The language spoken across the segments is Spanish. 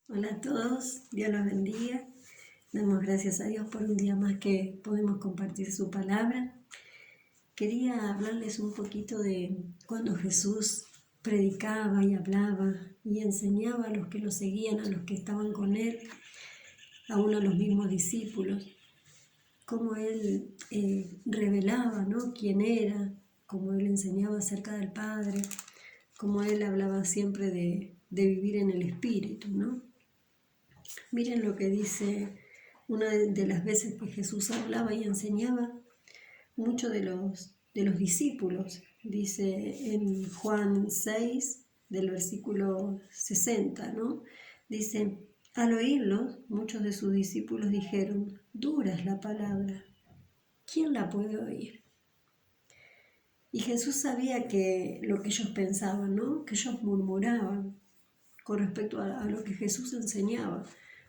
Hola a todos, Dios los bendiga. Damos gracias a Dios por un día más que podemos compartir su palabra. Quería hablarles un poquito de cuando Jesús predicaba y hablaba y enseñaba a los que lo seguían, a los que estaban con él, aún a los mismos discípulos, cómo él revelaba, ¿no?, quién era, cómo él enseñaba acerca del Padre, cómo él hablaba siempre de vivir en el Espíritu, ¿no? Miren lo que dice una de las veces que Jesús hablaba y enseñaba, muchos de los discípulos, dice en Juan 6, del versículo 60, ¿no? Dice, al oírlo, muchos de sus discípulos dijeron, dura es la palabra, ¿quién la puede oír? Y Jesús sabía que lo que ellos pensaban, ¿no?, que ellos murmuraban con respecto a lo que Jesús enseñaba,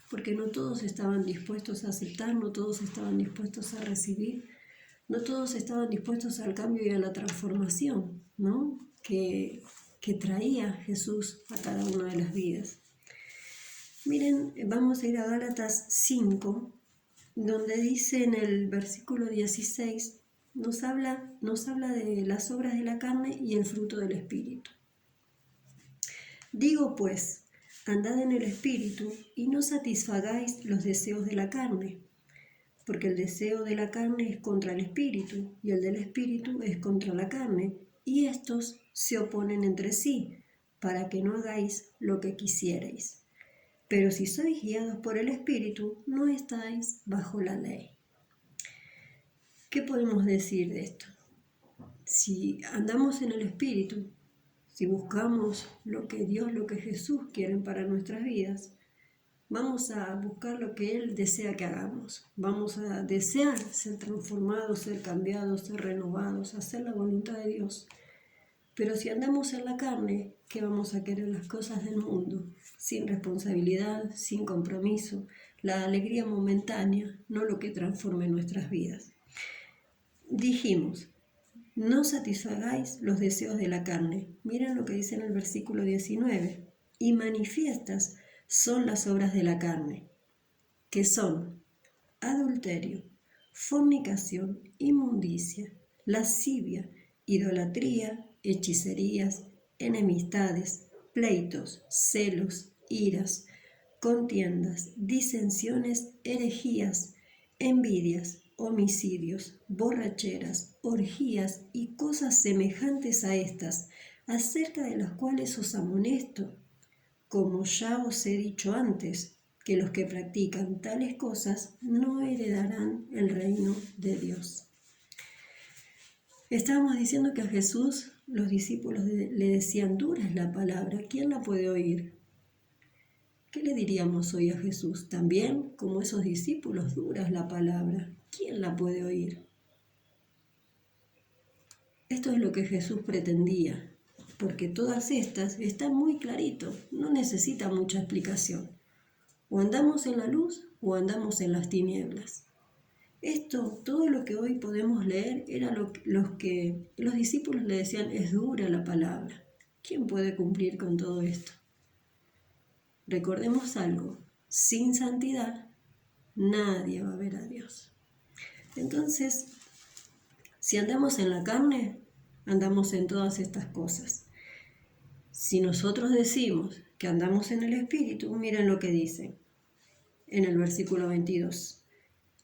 porque no todos estaban dispuestos a aceptar, no todos estaban dispuestos a recibir, no todos estaban dispuestos al cambio y a la transformación, ¿no?, que traía Jesús a cada una de las vidas. Miren, vamos a ir a Gálatas 5, donde dice en el versículo 16, nos habla de las obras de la carne y el fruto del Espíritu. Digo pues, andad en el Espíritu y no satisfagáis los deseos de la carne, porque el deseo de la carne es contra el Espíritu y el del Espíritu es contra la carne, y estos se oponen entre sí, para que no hagáis lo que quisierais. Pero si sois guiados por el Espíritu, no estáis bajo la ley. ¿Qué podemos decir de esto? Si andamos en el Espíritu, si buscamos lo que Dios, lo que Jesús quieren para nuestras vidas, vamos a buscar lo que Él desea que hagamos. Vamos a desear ser transformados, ser cambiados, ser renovados, hacer la voluntad de Dios. Pero si andamos en la carne, ¿qué vamos a querer? Las cosas del mundo, sin responsabilidad, sin compromiso, la alegría momentánea, no lo que transforme nuestras vidas. Dijimos, no satisfagáis los deseos de la carne. Miren lo que dice en el versículo 19. Y manifiestas son las obras de la carne, que son adulterio, fornicación, inmundicia, lascivia, idolatría, hechicerías, enemistades, pleitos, celos, iras, contiendas, disensiones, herejías, envidias, homicidios, borracheras, orgías y cosas semejantes a estas, acerca de las cuales os amonesto, como ya os he dicho antes, que los que practican tales cosas no heredarán el reino de Dios. Estábamos diciendo que a Jesús los discípulos le decían, dura es la palabra, ¿quién la puede oír? ¿Qué le diríamos hoy a Jesús? También, como esos discípulos, dura es la palabra, ¿quién la puede oír? Esto es lo que Jesús pretendía, porque todas estas están muy clarito, no necesita mucha explicación. O andamos en la luz o andamos en las tinieblas. Esto, todo lo que hoy podemos leer, era lo que los discípulos le decían, es dura la palabra. ¿Quién puede cumplir con todo esto? Recordemos algo, sin santidad nadie va a ver a Dios. Entonces, si andamos en la carne, andamos en todas estas cosas. Si nosotros decimos que andamos en el Espíritu, miren lo que dice en el versículo 22.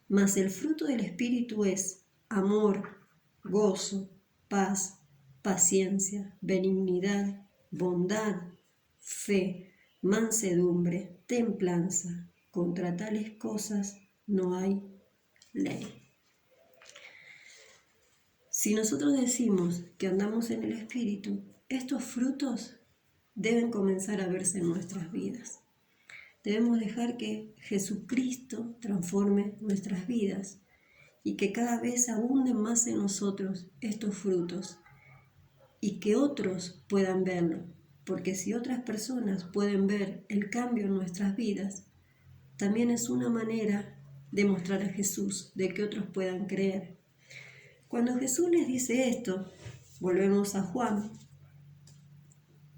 Mas el fruto del Espíritu es amor, gozo, paz, paciencia, benignidad, bondad, fe, mansedumbre, templanza. Contra tales cosas no hay ley. Si nosotros decimos que andamos en el Espíritu, estos frutos deben comenzar a verse en nuestras vidas. Debemos dejar que Jesucristo transforme nuestras vidas y que cada vez abunden más en nosotros estos frutos y que otros puedan verlo, porque si otras personas pueden ver el cambio en nuestras vidas, también es una manera de mostrar a Jesús, de que otros puedan creer. Cuando Jesús les dice esto, volvemos a Juan,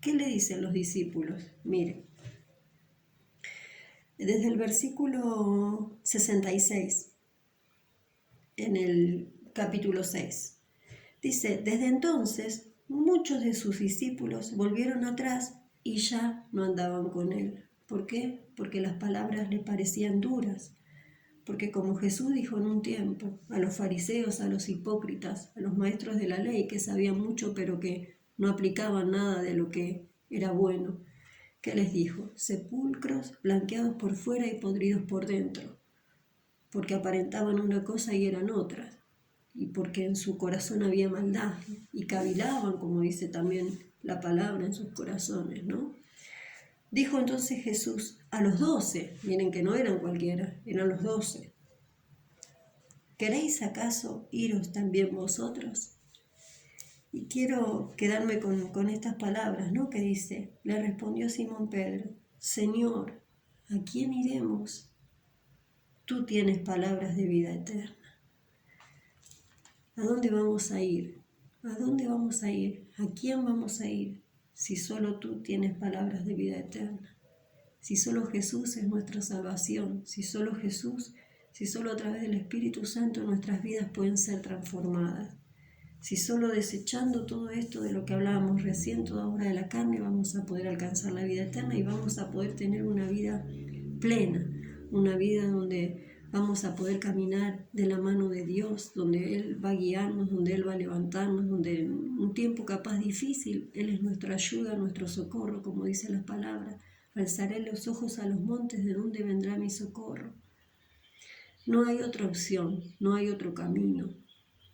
¿qué le dicen los discípulos? Miren, desde el versículo 66, en el capítulo 6. Dice, desde entonces muchos de sus discípulos volvieron atrás y ya no andaban con él. ¿Por qué? Porque las palabras le parecían duras. Porque como Jesús dijo en un tiempo a los fariseos, a los hipócritas, a los maestros de la ley que sabían mucho pero que no aplicaban nada de lo que era bueno, ¿qué les dijo? Sepulcros blanqueados por fuera y podridos por dentro, porque aparentaban una cosa y eran otras, y porque en su corazón había maldad, y cavilaban, como dice también la palabra, en sus corazones, ¿no? Dijo entonces Jesús a los 12, miren que no eran cualquiera, eran los 12. ¿Queréis acaso iros también vosotros? Y quiero quedarme con estas palabras, ¿no? Que dice, le respondió Simón Pedro, Señor, ¿a quién iremos? Tú tienes palabras de vida eterna. ¿A dónde vamos a ir? ¿A dónde vamos a ir? ¿A quién vamos a ir? Si solo tú tienes palabras de vida eterna. Si solo Jesús es nuestra salvación. Si solo Jesús, si solo a través del Espíritu Santo nuestras vidas pueden ser transformadas. Si solo desechando todo esto de lo que hablábamos recién, toda obra de la carne, vamos a poder alcanzar la vida eterna y vamos a poder tener una vida plena, una vida donde vamos a poder caminar de la mano de Dios, donde Él va a guiarnos, donde Él va a levantarnos, donde en un tiempo capaz difícil, Él es nuestra ayuda, nuestro socorro, como dice la palabra. Alzaré los ojos a los montes, ¿de dónde vendrá mi socorro? No hay otra opción, no hay otro camino.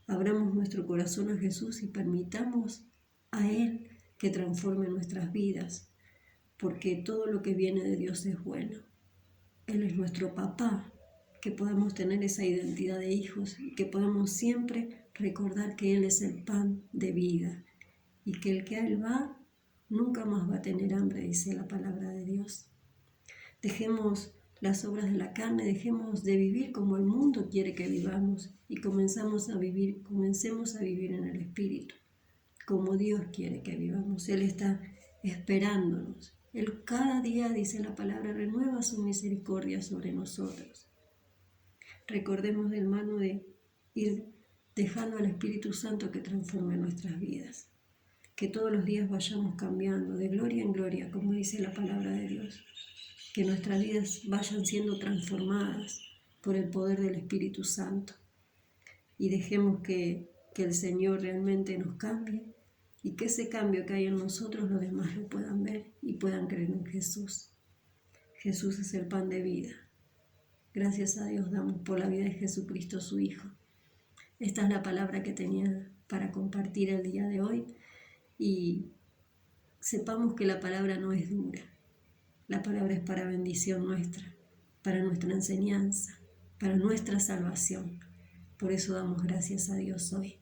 Abramos nuestro corazón a Jesús y permitamos a Él que transforme nuestras vidas, porque todo lo que viene de Dios es bueno. Él es nuestro papá, que podamos tener esa identidad de hijos y que podamos siempre recordar que Él es el pan de vida y que el que a Él va nunca más va a tener hambre, dice la palabra de Dios. Dejemos las obras de la carne, dejemos de vivir como el mundo quiere que vivamos y comencemos a vivir en el Espíritu, como Dios quiere que vivamos. Él está esperándonos. Él cada día, dice la palabra, renueva su misericordia sobre nosotros. Recordemos, hermano, de ir dejando al Espíritu Santo que transforme nuestras vidas. Que todos los días vayamos cambiando de gloria en gloria, como dice la palabra de Dios. Que nuestras vidas vayan siendo transformadas por el poder del Espíritu Santo. Y dejemos que el Señor realmente nos cambie y que ese cambio que hay en nosotros los demás lo puedan ver y puedan creer en Jesús. Jesús es el pan de vida. Gracias a Dios damos por la vida de Jesucristo, su Hijo. Esta es la palabra que tenía para compartir el día de hoy y sepamos que la palabra no es dura. La palabra es para bendición nuestra, para nuestra enseñanza, para nuestra salvación. Por eso damos gracias a Dios hoy.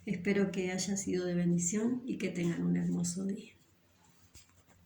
Espero que haya sido de bendición y que tengan un hermoso día.